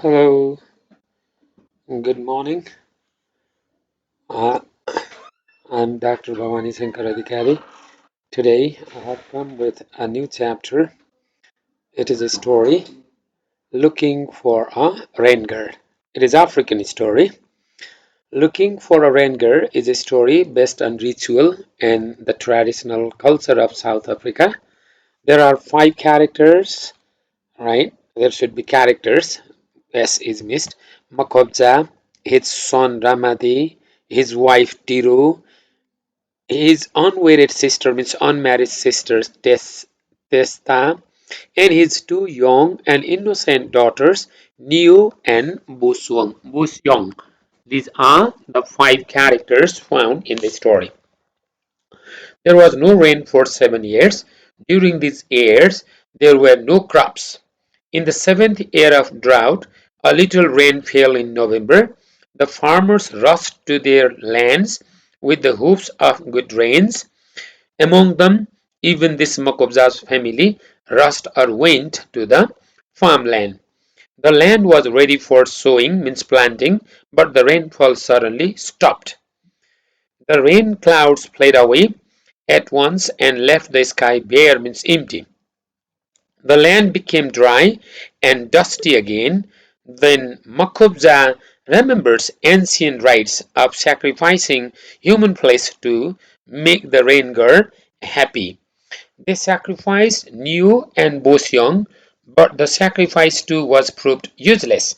Hello, good morning. Uh, I'm Dr. Bhawani Adhikari. Today I have come with a new chapter. It is a story looking for a rain girl. It is African story. Looking for a rain girl is a story based on ritual and the traditional culture of South Africa. There are five characters, right? There should be characters. S is missed. Makobza, his son Ramadi, his wife Tiru, his unwedded sister means unmarried sisters Testa, and his two young and innocent daughters Niu and Busyong. These are the five characters found in the story. There was no rain for 7 years. During these years, there were no crops. In the seventh year of drought, a little rain fell in November. The farmers rushed to their lands with the hopes of good rains. Among them, even this Makobza's family rushed or went to the farmland. The land was ready for sowing, means planting, but the rainfall suddenly stopped. The rain clouds fled away at once and left the sky bare, means empty. The land became dry and dusty again. Then Makobza remembers ancient rites of sacrificing human flesh to make the rain god happy. They sacrificed Niu and Boseong, but the sacrifice too was proved useless.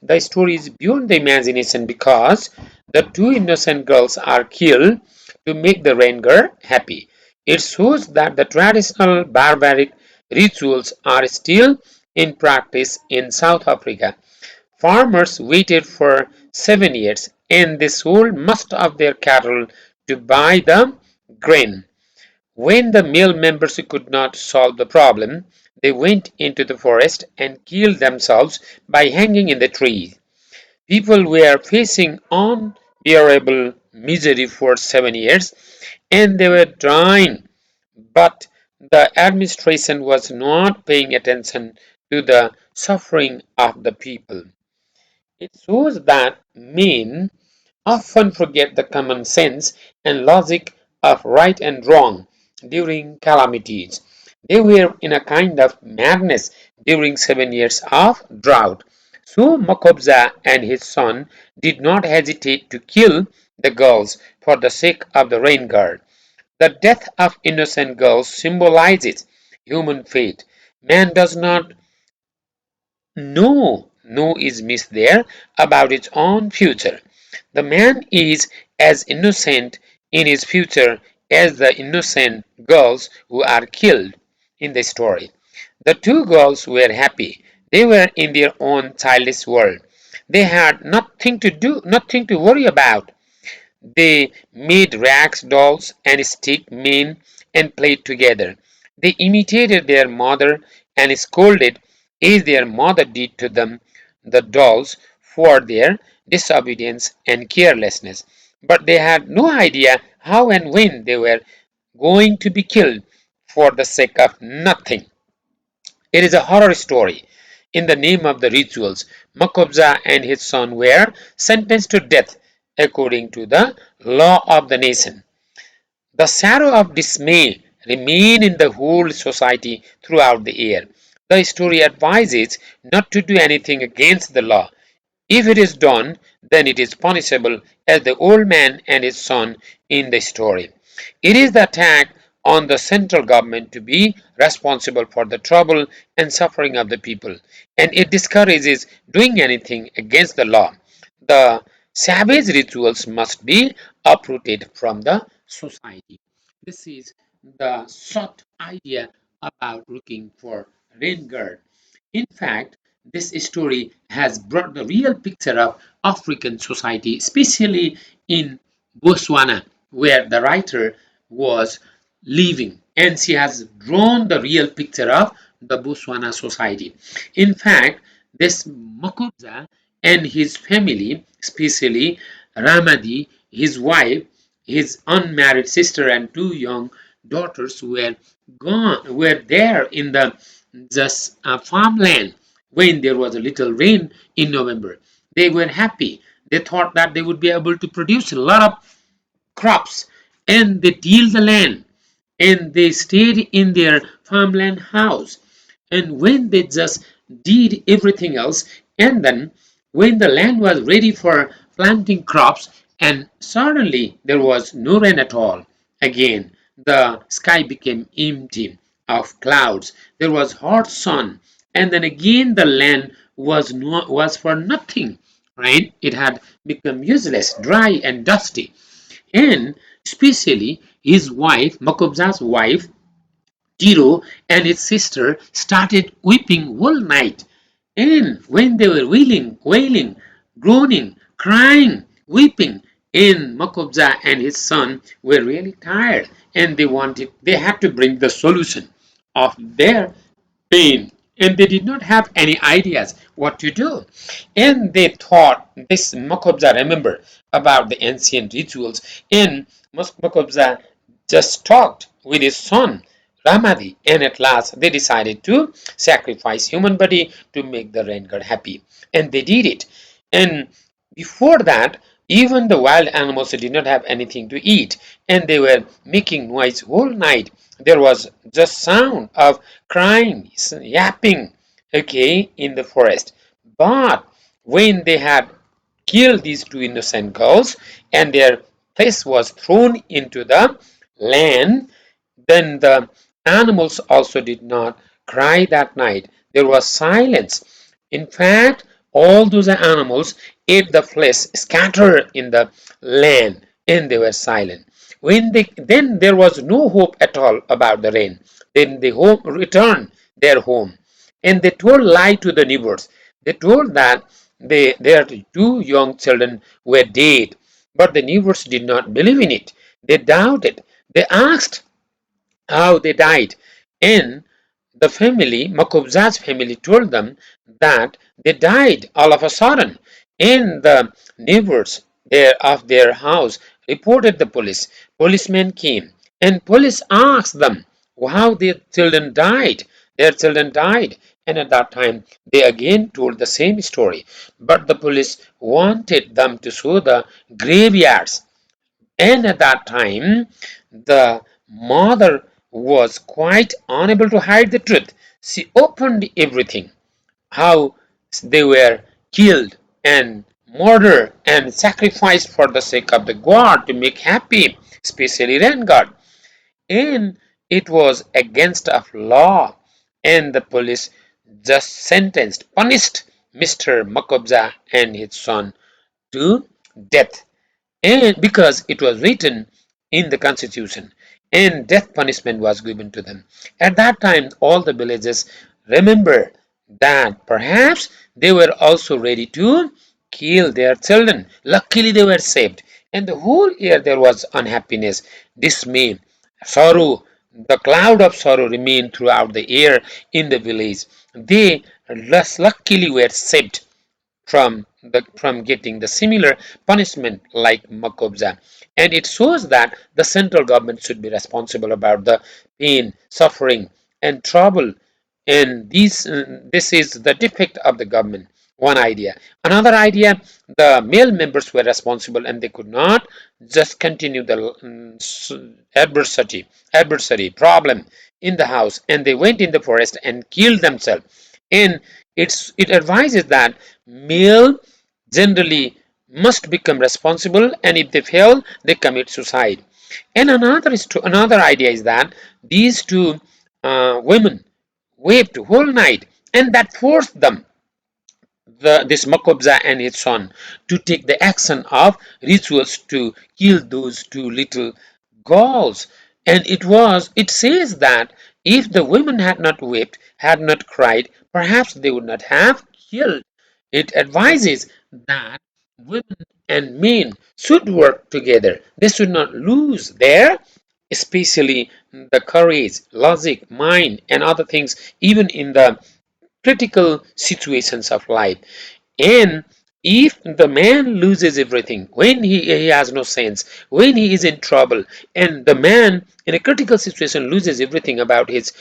The story is beyond the imagination because the two innocent girls are killed to make the rain girl happy. It shows that the traditional barbaric rituals are still in practice in South Africa. Farmers waited for 7 years and they sold most of their cattle to buy the grain. When the male members could not solve the problem, they went into the forest and killed themselves by hanging in the trees. People were facing unbearable misery for 7 years and they were dying, but the administration was not paying attention to the suffering of the people. It shows that men often forget the common sense and logic of right and wrong during calamities. They were in a kind of madness during 7 years of drought. So Makobza and his son did not hesitate to kill the girls for the sake of the rain god. The death of innocent girls symbolizes human fate. Man does not no is missed there about its own future. The man is as innocent in his future as the innocent girls who are killed in the story. The two girls were happy. They were in their own childish world. They had nothing to do, nothing to worry about. They made rags dolls and stick men and played together. They imitated their mother and scolded as their mother did to them, the dolls, for their disobedience and carelessness. But they had no idea how and when they were going to be killed for the sake of nothing. It is a horror story. In the name of the rituals, Makobza and his son were sentenced to death according to the law of the nation. The shadow of dismay remained in the whole society throughout the year. The story advises not to do anything against the law. If it is done, then it is punishable, as the old man and his son in the story. It is the attack on the central government to be responsible for the trouble and suffering of the people, and it discourages doing anything against the law. The savage rituals must be uprooted from the society. This is the short idea about looking for rain guard. In fact, this story has brought the real picture of African society, especially in Botswana, where the writer was living, and she has drawn the real picture of the Botswana society. In fact, this Makobza and his family, especially Ramadi, his wife, his unmarried sister, and two young daughters were there in the just farmland. when there was a little rain in November. They were happy. They thought that they would be able to produce a lot of crops, and they tilled the land, and they stayed in their farmland house. And when they just did everything else, and then when the land was ready for planting crops, and suddenly there was no rain at all. Again, the sky became empty of clouds. There was hot sun, and then again the land was for nothing. Right? It had become useless, dry, and dusty. And especially his wife, Makobza's wife, Tiro, and his sister started weeping all night. And when they were wailing, groaning, crying, weeping, and Makobza and his son were really tired, and they had to bring the solution of their pain, and they did not have any ideas what to do. And they thought, this Makobza remembered about the ancient rituals, and Makobza just talked with his son Ramadi, and at last they decided to sacrifice human body to make the rain god happy, and they did it. And before that, even the wild animals did not have anything to eat, and they were making noise whole night. There was just sound of crying, yapping, okay, in the forest. But when they had killed these two innocent girls, and their flesh was thrown into the land, then the animals also did not cry that night. There was silence. In fact, all those animals ate the flesh scattered in the land, and they were silent. Then there was no hope at all about the rain. Then they returned their home, and they told lie to the neighbors. They told that their two young children were dead, but the neighbors did not believe in it. They doubted. They asked how they died. And the family, Makobza's family, told them that they died all of a sudden. And the neighbors of their house reported the police. Policemen came, and police asked them how their children died. Their children died. And at that time, they again told the same story. But the police wanted them to show the graveyards, and at that time, the mother was quite unable to hide the truth. She opened everything, how they were killed and murdered and sacrificed for the sake of the God to make happy, especially rain God. And it was against of law, and the police just punished Mr. Makobza and his son to death, and because it was written in the constitution, and death punishment was given to them. At that time, all the villagers remember that perhaps they were also ready to kill their children. Luckily, they were saved, and the whole year there was unhappiness, dismay, sorrow. The cloud of sorrow remained throughout the air in the village. They less luckily were saved from getting the similar punishment like Makobza. And it shows that the central government should be responsible about the pain, suffering, and trouble. And this is the defect of the government. One idea. Another idea, the male members were responsible, and they could not just continue the adversary problem in the house, and they went in the forest and killed themselves. And it advises that male generally must become responsible, and if they fail, they commit suicide. And another idea is that these two women wept whole night, and that forced them, this Makobza and his son, to take the action of rituals to kill those two little girls. And it says that if the women had not wept, had not cried, perhaps they would not have killed. It advises that women and men should work together. They should not lose their, especially the courage, logic, mind, and other things, even in the critical situations of life. And if the man loses everything, when he has no sense, when he is in trouble, and the man in a critical situation loses everything about his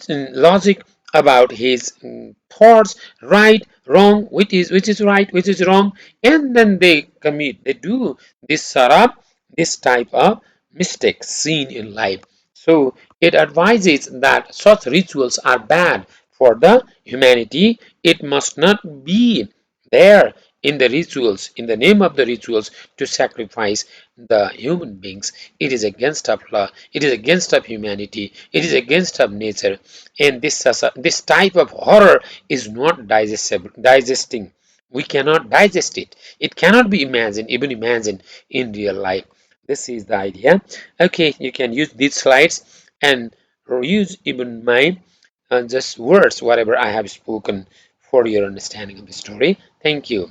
logic about his thoughts, right, wrong, which is right, which is wrong, and then they do this sort of this type of mistakes seen in life. So it advises that such rituals are bad for the humanity. It must not be there in the rituals, in the name of the rituals, to sacrifice the human beings. It is against of law, it is against of humanity, it is against of nature, and this type of horror is not digestible, digesting. We cannot digest it. It cannot be imagined, even imagined in real life. This is the idea. Okay, you can use these slides and use even my just words, whatever I have spoken, for your understanding of the story. Thank you.